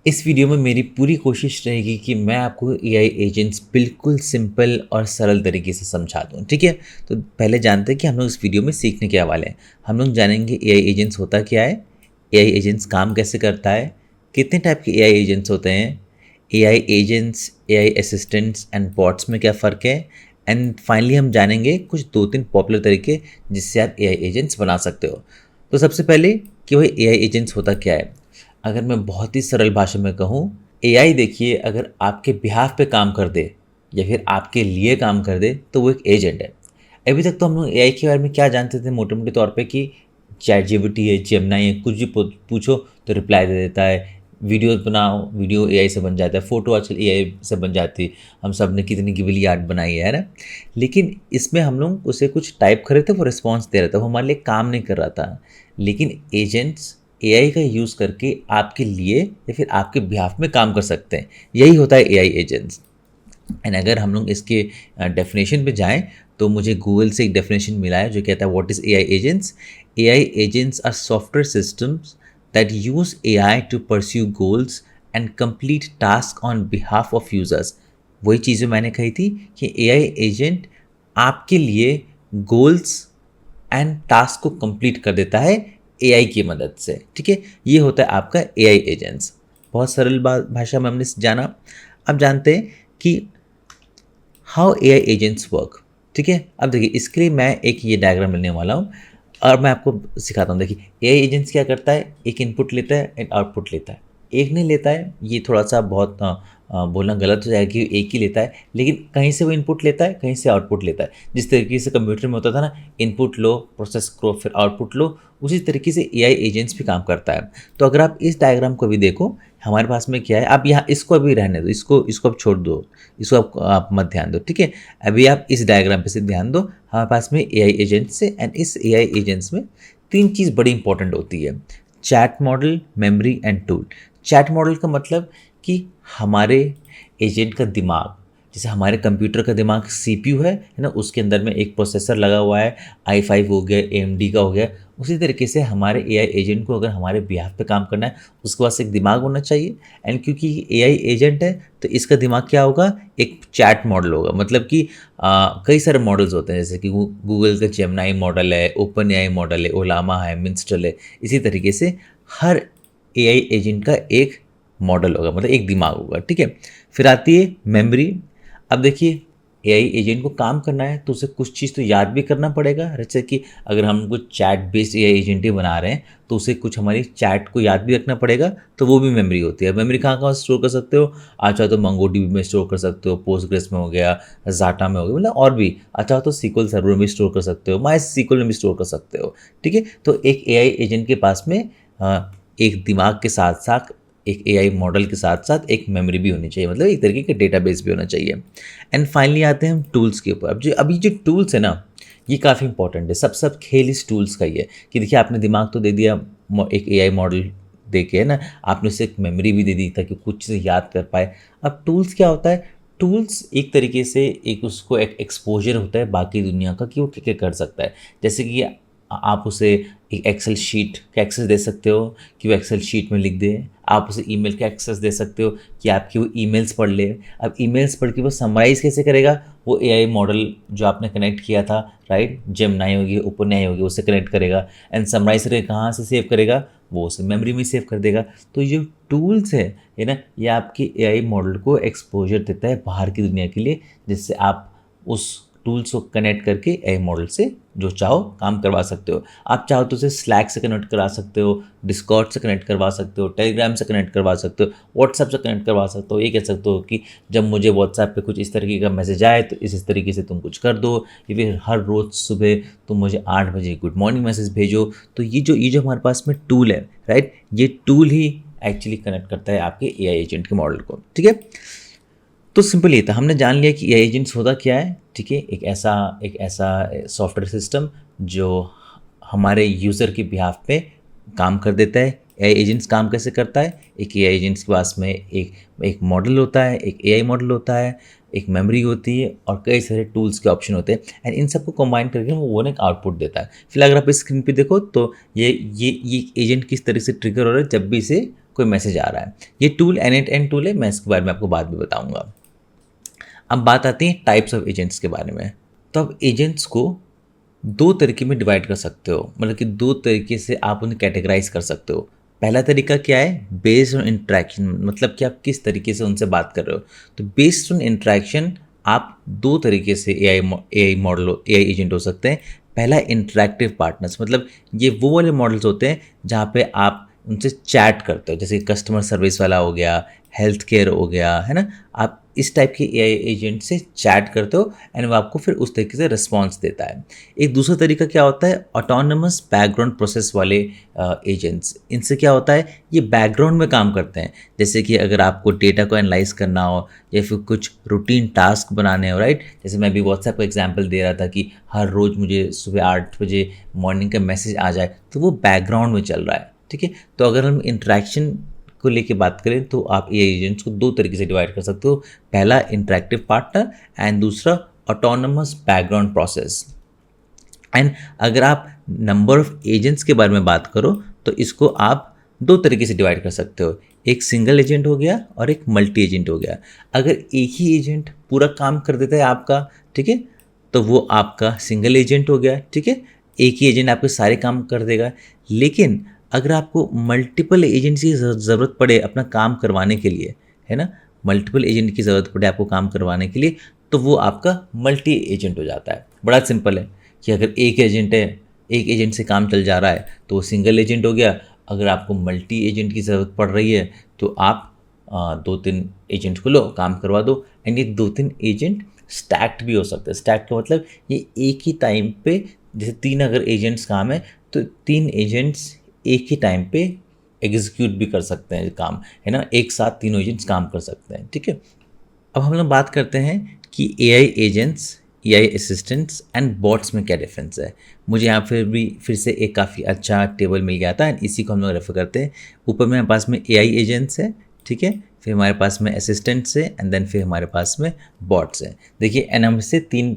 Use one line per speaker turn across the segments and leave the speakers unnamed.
इस वीडियो में मेरी पूरी कोशिश रहेगी कि मैं आपको एआई एजेंट्स बिल्कुल सिंपल और सरल तरीके से समझा दूँ, ठीक है? तो पहले जानते हैं कि हम लोग इस वीडियो में सीखने क्या वाले हैं। हम लोग जानेंगे एआई एजेंट्स होता क्या है, एआई एजेंट्स काम कैसे करता है, कितने टाइप के एआई एजेंट्स होते हैं, AI agents, AI assistants and bots में क्या फ़र्क है, एंड फाइनली हम जानेंगे कुछ 2-3 पॉपुलर तरीके जिससे आप एआई एजेंट्स बना सकते हो। तो सबसे पहले कि वही एआई एजेंट्स होता क्या है? अगर मैं बहुत ही सरल भाषा में कहूँ, एआई देखिए अगर आपके बिहाफ पे काम कर दे या फिर आपके लिए काम कर दे तो वो एक एजेंट है। अभी तक तो हम लोग एआई के बारे में क्या जानते थे मोटे मोटे तौर पे कि चैट जीपीटी है, जेमिनी है, कुछ भी पूछो तो रिप्लाई दे देता है। वीडियो बनाओ, वीडियो एआई से बन जाता है, फ़ोटो आजकल एआई से बन जाती है। हम सब ने कितनी गिबली आर्ट बनाई है ना? लेकिन इसमें हम लोग उसे कुछ टाइप कर रहे थे, वो रिस्पॉन्स दे रहा था, वो हमारे लिए काम नहीं कर रहा था। लेकिन एजेंट्स एआई का यूज़ करके आपके लिए या फिर आपके बिहाफ में काम कर सकते हैं। यही होता है एआई एजेंट्स। एंड अगर हम लोग इसके डेफिनेशन पे जाएं तो मुझे गूगल से एक डेफिनेशन मिला है जो कहता है what is AI agents. AI agents are software systems that use AI to pursue goals and complete task on behalf of users. वही चीज़ें मैंने कही थी कि एआई एजेंट आपके लिए गोल्स एंड टास्क को कंप्लीट कर देता है एआई की मदद से, ठीक है? ये होता है आपका एआई एजेंट्स। बहुत सरल भाषा में हमने जाना। अब जानते हैं कि हाउ एआई एजेंट्स वर्क, ठीक है? अब देखिए इसके लिए मैं एक ये डायग्राम लेने वाला हूँ और मैं आपको सिखाता हूँ। देखिए एआई एजेंट्स क्या करता है, एक इनपुट लेता है, एक आउटपुट लेता है। एक नहीं लेता है, ये थोड़ा सा बहुत बोलना गलत हो जाएगा कि एक ही लेता है, लेकिन कहीं से वो इनपुट लेता है, कहीं से आउटपुट लेता है। जिस तरीके से कंप्यूटर में होता था ना, इनपुट लो, प्रोसेस करो, फिर आउटपुट लो, उसी तरीके से एआई एजेंट्स भी काम करता है। तो अगर आप इस डायग्राम को भी देखो, हमारे पास में क्या है, आप यहाँ इसको अभी रहने दो, इसको इसको अब छोड़ दो, इसको आप मत ध्यान दो, ठीक है? अभी आप इस डायग्राम पे से ध्यान दो। हमारे पास में एआई एजेंट्स है एंड इस एआई एजेंट्स में तीन चीज़ बड़ी इंपॉर्टेंट होती है: chat model, memory and tool. Chat model का मतलब कि हमारे एजेंट का दिमाग, जैसे हमारे कंप्यूटर का दिमाग सीपीयू है ना, उसके अंदर में एक प्रोसेसर लगा हुआ है, i5 हो गया, एएमडी का हो गया। उसी तरीके से हमारे एआई एजेंट को अगर हमारे बिहाफ पे काम करना है, उसके पास एक दिमाग होना चाहिए। एंड क्योंकि एआई एजेंट है तो इसका दिमाग क्या होगा, एक चैट मॉडल होगा। मतलब कि कई सारे मॉडल्स होते हैं, जैसे कि गूगल का जेमिनी मॉडल है, ओपन एआई मॉडल है, ओलामा है, मिंस्ट्रल है। इसी तरीके से हर एआई एजेंट का एक मॉडल होगा, मतलब एक दिमाग होगा, ठीक है? फिर आती है मेमोरी। अब देखिए एआई एजेंट को काम करना है तो उसे कुछ चीज़ तो याद भी करना पड़ेगा। जैसे कि अगर हम कुछ चैट बेस्ड एआई एजेंट ही बना रहे हैं तो उसे कुछ हमारी चैट को याद भी रखना पड़ेगा, तो वो भी मेमोरी होती है। मेमोरी कहाँ कहाँ स्टोर कर सकते हो? आप चाहो तो मंगोडीबी में स्टोर कर सकते हो, पोस्टग्रेस में हो गया, जाटा में हो गया, मतलब और भी। आप चाहो तो सीक्वल सर्वर में स्टोर कर सकते हो, माई सीक्वल में भी स्टोर कर सकते हो, ठीक है? तो एक एआई एजेंट के पास में एक दिमाग के साथ साथ, एक एआई मॉडल के साथ साथ एक मेमोरी भी होनी चाहिए, मतलब एक तरीके का डेटाबेस भी होना चाहिए। एंड फाइनली आते हैं हम टूल्स के ऊपर। अब जो अभी जो टूल्स है ना, ये काफ़ी इंपॉर्टेंट है। सब खेल इस टूल्स का ही है कि देखिए आपने दिमाग तो दे दिया एक एआई मॉडल दे के, है ना, आपने उसे एक मेमोरी भी दे दी ताकि कुछ चीज़ें याद कर पाए। अब टूल्स क्या होता है? टूल्स एक तरीके से एक उसको एक एक्सपोजर होता है बाकी दुनिया का कि वो क्या क्या कर सकता है। जैसे कि आप उसे एक एक्सेल शीट का एक्सेस दे सकते हो कि वो एक्सेल शीट में लिख दे। आप उसे ईमेल का एक्सेस दे सकते हो कि आपकी वो ईमेल्स पढ़ ले। अब ईमेल्स पढ़ के वो समराइज़ कैसे करेगा? वो एआई मॉडल जो आपने कनेक्ट किया था, राइट, जेमिनी होगी, ओपनएआई होगी, उससे कनेक्ट करेगा एंड समराइज करके कहाँ से सेव करेगा? वो उसे मेमोरी में सेव कर देगा। तो ये टूल्स है ना, ये आपकी एआई मॉडल को एक्सपोजर देता है बाहर की दुनिया के लिए, जिससे आप उस टूल्स को कनेक्ट करके एआई मॉडल से जो चाहो काम करवा सकते हो। आप चाहो तो उसे स्लैक से कनेक्ट करा सकते हो, डिस्कॉर्ड से कनेक्ट करवा सकते हो, टेलीग्राम से कनेक्ट करवा सकते हो, व्हाट्सएप से कनेक्ट करवा सकते हो। ये कह सकते हो कि जब मुझे व्हाट्सएप पे कुछ इस तरीके का मैसेज आए तो इस तरीके से तुम कुछ कर दो, या फिर हर रोज़ सुबह तुम मुझे 8 बजे गुड मॉर्निंग मैसेज भेजो। तो ये जो हमारे पास में टूल है, राइट, ये टूल ही एक्चुअली कनेक्ट करता है आपके एआई एजेंट के मॉडल को, ठीक है? तो सिंपल ये था, हमने जान लिया कि एआई एजेंट्स होता क्या है, ठीक है? एक ऐसा सॉफ्टवेयर सिस्टम जो हमारे यूज़र के बिहाफ पे काम कर देता है, एआई एजेंट्स काम कैसे करता है, एक एआई एजेंट्स के पास में एक मॉडल होता है, एक एआई मॉडल होता है, एक मेमोरी होती है और कई सारे टूल्स के ऑप्शन होते हैं एंड इन सबको कंबाइन करके वो एक आउटपुट देता है। फिलहाल अगर आप इस स्क्रीन पे देखो तो ये एजेंट किस तरह से ट्रिगर हो रहा है जब भी इसे कोई मैसेज आ रहा है। ये टूल N8N टूल है, मैं इसके बारे में आपको बाद में बताऊंगा। अब बात आती है टाइप्स ऑफ एजेंट्स के बारे में। तो अब एजेंट्स को दो तरीके में डिवाइड कर सकते हो, मतलब कि दो तरीके से आप उन्हें कैटेगराइज कर सकते हो। पहला तरीका क्या है, बेस्ड ऑन इंटरेक्शन, मतलब कि आप किस तरीके से उनसे बात कर रहे हो। तो बेस्ड ऑन इंटरेक्शन आप दो तरीके से एआई मॉडल एआई एजेंट हो सकते हैं। पहला इंटरेक्टिव पार्टनर्स, मतलब ये वो वाले मॉडल्स होते हैं जहाँ पे आप उनसे चैट करते हो, जैसे कस्टमर सर्विस वाला हो गया, हेल्थ केयर हो गया, है ना। आप इस टाइप के एआई एजेंट से चैट करते हो एंड वो आपको फिर उस तरीके से रिस्पॉन्स देता है। एक दूसरा तरीका क्या होता है, ऑटोनमस बैकग्राउंड प्रोसेस वाले एजेंट्स। इनसे क्या होता है, ये बैकग्राउंड में काम करते हैं। जैसे कि अगर आपको डेटा को एनालाइज करना हो या फिर कुछ रूटीन टास्क बनाने हो, राइट। जैसे मैं भी व्हाट्सएप का एग्जाम्पल दे रहा था कि हर रोज़ मुझे सुबह 8 बजे मॉर्निंग का मैसेज आ जाए, तो वो बैकग्राउंड में चल रहा है, ठीक है। तो अगर हम इंटरेक्शन को लेके बात करें तो आप एआई एजेंट्स को दो तरीके से डिवाइड कर सकते हो। पहला इंटरेक्टिव पार्टनर एंड दूसरा ऑटोनमस बैकग्राउंड प्रोसेस। एंड अगर आप नंबर ऑफ एजेंट्स के बारे में बात करो तो इसको आप दो तरीके से डिवाइड कर सकते हो। एक सिंगल एजेंट हो गया और एक मल्टी एजेंट हो गया। अगर एक ही एजेंट पूरा काम कर देता है आपका, ठीक है, तो वो आपका सिंगल एजेंट हो गया, ठीक है। एक ही एजेंट आपके सारे काम कर देगा। लेकिन अगर आपको मल्टीपल एजेंट्स की ज़रूरत पड़े अपना काम करवाने के लिए, है ना, मल्टीपल एजेंट की ज़रूरत पड़े आपको काम करवाने के लिए, तो वो आपका मल्टी एजेंट हो जाता है। बड़ा सिंपल है कि अगर एक एजेंट है, एक एजेंट से काम चल जा रहा है तो वो सिंगल एजेंट हो गया। अगर आपको मल्टी एजेंट की ज़रूरत पड़ रही है तो आप 2-3 एजेंट को लो, काम करवा दो। एंड ये 2-3 एजेंट स्टैक्ड भी हो सकते हैं। स्टैक्ड का मतलब ये एक ही टाइम पे, जैसे 3 अगर एजेंट्स काम है तो 3 एजेंट्स एक ही टाइम पे एग्जीक्यूट भी कर सकते हैं काम, है ना। एक साथ तीनों एजेंट्स काम कर सकते हैं, ठीक है। अब हम लोग बात करते हैं कि AI agents, AI assistants and bots में क्या डिफरेंस है। मुझे यहाँ फिर से एक काफ़ी अच्छा टेबल मिल गया था एंड इसी को हम लोग रेफर करते हैं। ऊपर में हमारे पास में एआई एजेंट्स है, ठीक है, फिर हमारे पास में असिस्टेंट्स है एंड देन फिर हमारे पास में बॉट्स है। देखिए एंड हम इसे 3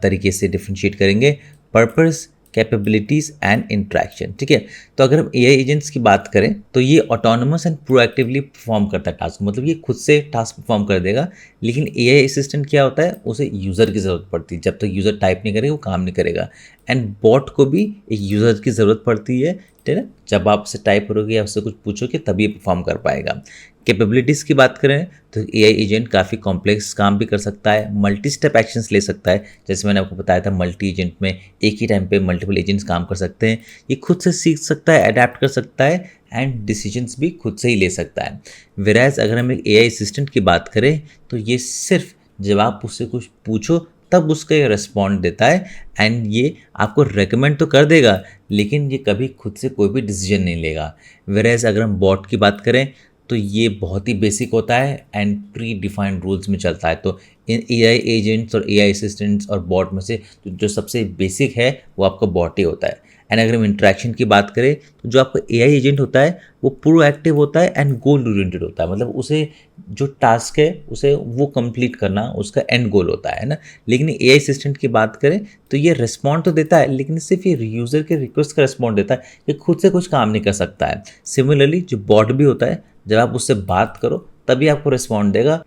तरीके से डिफ्रेंशिएट करेंगे, पर्पस, कैपेबिलिटीज़ एंड इंट्रैक्शन, ठीक है। तो अगर हम एआई एजेंट्स की बात करें तो ये ऑटोनमस एंड प्रोएक्टिवली परफॉर्म करता है टास्क, मतलब ये खुद से टास्क परफॉर्म कर देगा। लेकिन एआई असिस्टेंट क्या होता है, उसे यूज़र की ज़रूरत पड़ती है। जब तक यूज़र टाइप नहीं करेगा वो काम नहीं करेगा। एंड बॉट को भी एक यूज़र की ज़रूरत पड़ती है, ठीक है। जब आप उससे टाइप करोगे या उससे कुछ पूछोगे तभी ये परफॉर्म कर पाएगा। कैपेबिलिटीज़ की बात करें तो एआई एजेंट काफ़ी कॉम्प्लेक्स काम भी कर सकता है, मल्टी स्टेप एक्शंस ले सकता है। जैसे मैंने आपको बताया था, मल्टी एजेंट में एक ही टाइम पे मल्टीपल एजेंट्स काम कर सकते हैं। ये खुद से सीख सकता है, अडेप्ट कर सकता है एंड डिसीजंस भी खुद से ही ले सकता है। वेराज अगर हम एक एआई असिस्टेंट की बात करें तो ये सिर्फ जब आप उससे कुछ पूछो तब उसका ये रिस्पॉन्ड देता है एंड ये आपको रेकमेंड तो कर देगा लेकिन ये कभी खुद से कोई भी डिसीजन नहीं लेगा। वेराज अगर हम बॉट की बात करें तो ये बहुत ही बेसिक होता है एंड प्री डिफाइंड रूल्स में चलता है। तो इन एआई एजेंट्स और एआई असिस्टेंट्स और बॉट में से जो सबसे बेसिक है वो आपका बॉट ही होता है। एंड अगर हम इंटरेक्शन की बात करें तो जो आपका एआई एजेंट होता है वो प्रोएक्टिव होता है एंड गोल ओरिएंटेड होता है, मतलब उसे जो टास्क है उसे वो कंप्लीट करना उसका एंड गोल होता है ना। लेकिन एआई असिस्टेंट की बात करें तो ये रिस्पॉन्ड तो देता है लेकिन सिर्फ ये यूज़र के रिक्वेस्ट का रिस्पॉन्ड देता है, ये खुद से कुछ काम नहीं कर सकता है। सिमिलरली जो बॉट भी होता है, जब आप उससे बात करो तभी आपको रिस्पॉन्ड देगा।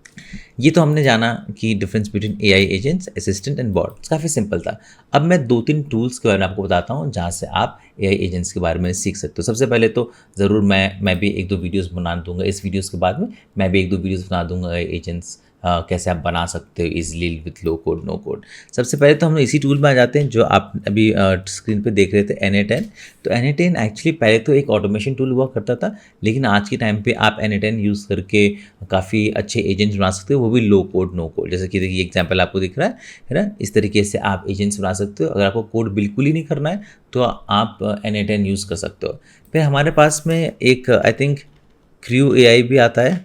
ये तो हमने जाना कि difference between AI agents, assistant and bots, काफ़ी सिंपल था। अब मैं 2-3 टूल्स के बारे में आपको बताता हूँ जहाँ से आप एआई एजेंट्स के बारे में सीख सकते हो। सबसे पहले तो ज़रूर मैं भी 1-2 वीडियोस बना दूंगा। इस वीडियोस के बाद में मैं भी 1-2 वीडियोस बना दूंगा एआई एजेंट्स कैसे आप बना सकते हो easily with low code no code. सबसे पहले तो हम इसी टूल में आ जाते हैं जो आप अभी स्क्रीन पे देख रहे थे, N8N। तो N8N एक्चुअली पहले तो एक ऑटोमेशन टूल हुआ करता था, लेकिन आज के टाइम पे आप N8N यूज़ करके काफ़ी अच्छे एजेंट्स बना सकते हो, वो भी लो कोड नो कोड। जैसे कि देखिए एग्जाम्पल आपको दिख रहा है ना, इस तरीके से आप एजेंट्स बना सकते हो। अगर आपको कोड बिल्कुल ही नहीं करना है तो आप N8N यूज़ कर सकते हो। फिर हमारे पास में एक आई थिंक क्रू AI भी आता है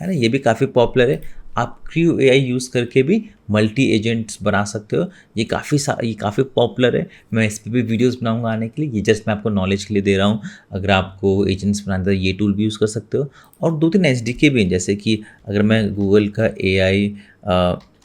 ना, ये भी काफ़ी पॉपुलर है। आप क्रू एआई यूज़ करके भी मल्टी एजेंट्स बना सकते हो। ये काफ़ी पॉपुलर है। मैं इस पे भी वीडियोस बनाऊंगा आने के लिए। ये जस्ट मैं आपको नॉलेज के लिए दे रहा हूँ। अगर आपको एजेंट्स बनाना है तो ये टूल भी यूज़ कर सकते हो। और 2-3 एसडीके भी हैं, जैसे कि अगर मैं गूगल का एआई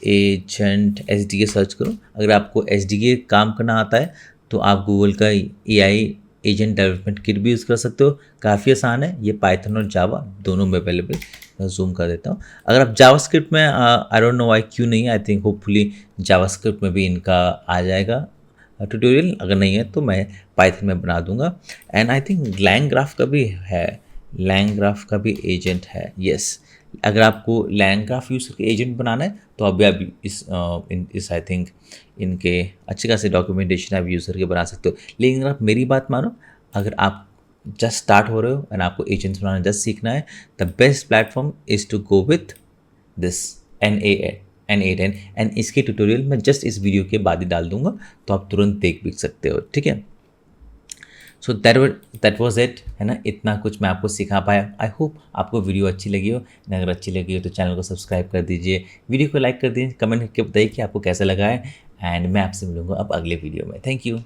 एजेंट एसडीके सर्च करूँ, अगर आपको एसडीके काम करना आता है तो आप गूगल का एआई एजेंट डेवलपमेंट किट भी यूज़ कर सकते हो। काफ़ी आसान है। ये पाइथन और जावा दोनों में अवेलेबल। मैं जूम कर देता हूँ। अगर आप जावास्क्रिप्ट में आई डोंट नो वाई क्यों नहीं है, आई थिंक होपफुली जावास्क्रिप्ट में भी इनका आ जाएगा ट्यूटोरियल। अगर नहीं है तो मैं पाइथन में बना दूंगा। एंड आई थिंक लैंग्राफ का भी है, लैंग्राफ का भी एजेंट है। यस, अगर आपको लैंग्राफ यूज करके एजेंट बनाना है तो अभी आप इस आई थिंक इनके अच्छे खासे डॉक्यूमेंटेशन आप यूज़ करके बना सकते हो। लेकिन अगर आप मेरी बात मानो, अगर आप जस्ट स्टार्ट हो रहे हो एंड आपको एजेंट्स बनाना जस्ट सीखना है, the best platform is to go with this N8N। And इसके ट्यूटोरियल मैं जस्ट इस वीडियो के बाद ही डाल दूंगा, तो आप तुरंत देख भी सकते हो। ठीक है, सो दैट वॉज इट, है ना। इतना कुछ मैं आपको सिखा पाया। आई होप आपको वीडियो अच्छी लगी हो। अगर अच्छी लगी हो तो चैनल को सब्सक्राइब कर दीजिए, वीडियो को लाइक कर दीजिए, कमेंट करके बताइए कि आपको कैसा लगा है। एंड मैं आपसे मिलूंगा अब अगले वीडियो में। Thank you.